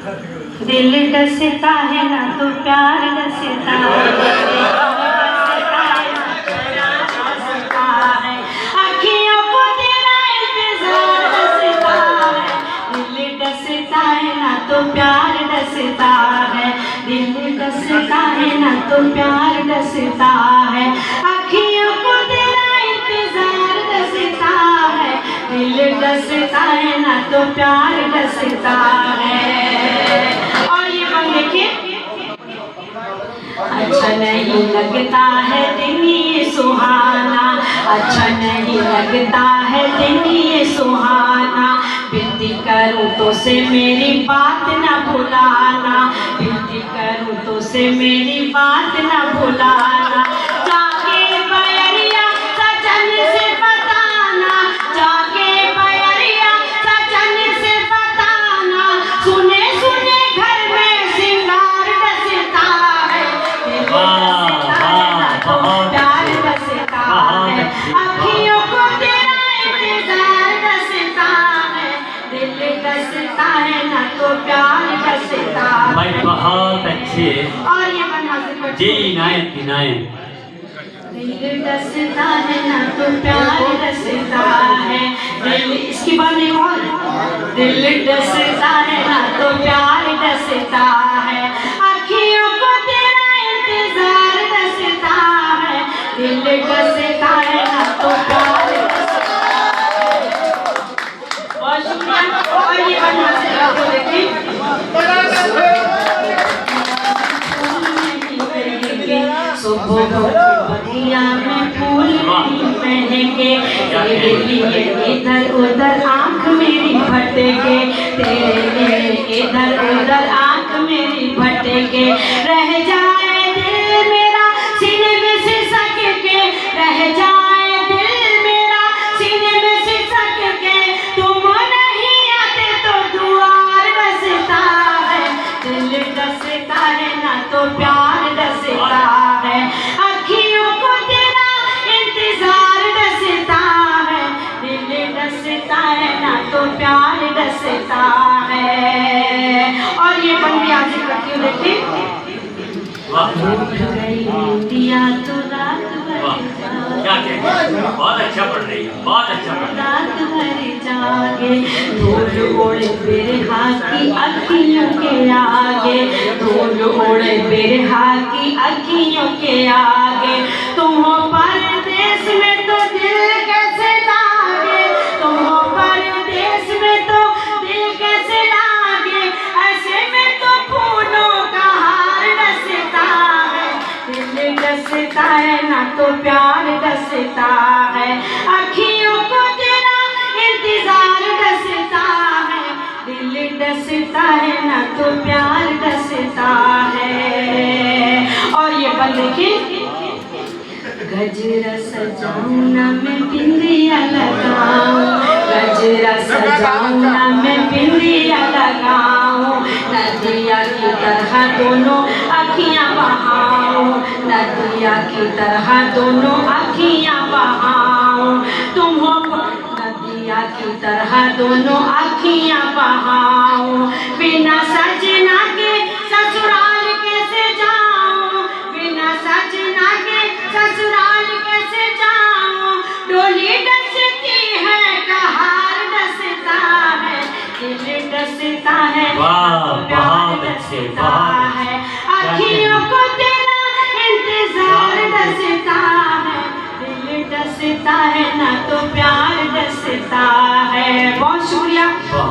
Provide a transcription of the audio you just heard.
दिल डसता है ना तो प्यार डसता है, अखियों को तेरा इंतजार डसता है। दिल डसता है ना तो प्यार डसता है, दिल डसता है ना तो प्यार डसता है, अखियों को तेरा इंतजार डसता है। दिल डसता है ना तो प्यार डसता है। और ये बन देखिए, अच्छा नहीं लगता है दिन ये सुहाना, अच्छा नहीं लगता है दिन ये सुहाना, विनती करूँ तो से मेरी बात न भुलाना, विनती करूँ तो से मेरी बात न भुलाना। जाके बयरिया सजन से बताना, जाके बयरिया सजन से बताना, सुने सुने घर में सिंगार डसता है। प्यार डसता है, अखियों को तेरा इंतजार डसता है, दिल डसता है ना तो प्यार डसता है। भाई बहुत अच्छे। और ये बना जी इनायत इनायत। दिल डसता है ना तो प्यार डसता है, दिल, इसके बाद एक और, दिल डसता है ना तो प्यार डसता है, अखियों को तेरा इंतजार डसता है, दिल डसता है ना तो प्यार डसता है। बहुत शुक्रिया। और ये बना देखिए, सुबह बगिया में फूल नहीं महके, तेरे लिए इधर उधर आँख मेरी भटके, तेरे लिए इधर उधर आँख मेरी भटके, रह जाए दिल मेरा सीने में सिसक के, रह जाए दिल मेरा सीने में सिसक के, तुम नहीं आते तो दुआर डसता है। दिल डसता है ना तो प्यार डसता है, अखियों को तेरा इंतजार डसता है, दिल डसता है ना तो प्यार डसता है। और ये बंदी आज करती हूँ देखिए, उठ गई दिया तो रात भर जागे, बहुत अच्छा पढ़ रही है, बहुत अच्छा पढ़ रही है। रात भर जागे, धूल ओढ़े बिरहा की अखियों के आगे, धूल ओढ़े बिरहा की अखियों के आगे, तुम हो परदेश में तो दिल कैसे लागे, तुम हो परदेश में तो दिल कैसे लागे, ऐसे में तो फूलों का हार डसता है, दिल डसता है ना तो प्यार डसता है, अखियों को तेरा इंतजार डसता है, दिल डसता है ना तो प्यार डसता है। और ये बन देखिए, गजरा सजाऊं ना मैं बिंदिया लगाऊं, गजरा सजाऊं ना मैं बिंदिया लगाऊं, नदिया की तरह दोनों अखियां बहाऊं, नदिया की तरह दोनों अखियां बहाऊं, तुम हो नदिया की तरह दोनों अखियां बहाऊं, बिना सजना के ससुराल कैसे जाऊं, बिना सजना के ससुराल कैसे जाऊं, डोली डसती है कहार डसता है, दिल डसता है वाह, बहुत अच्छे, डसता बहुत है, अखियों को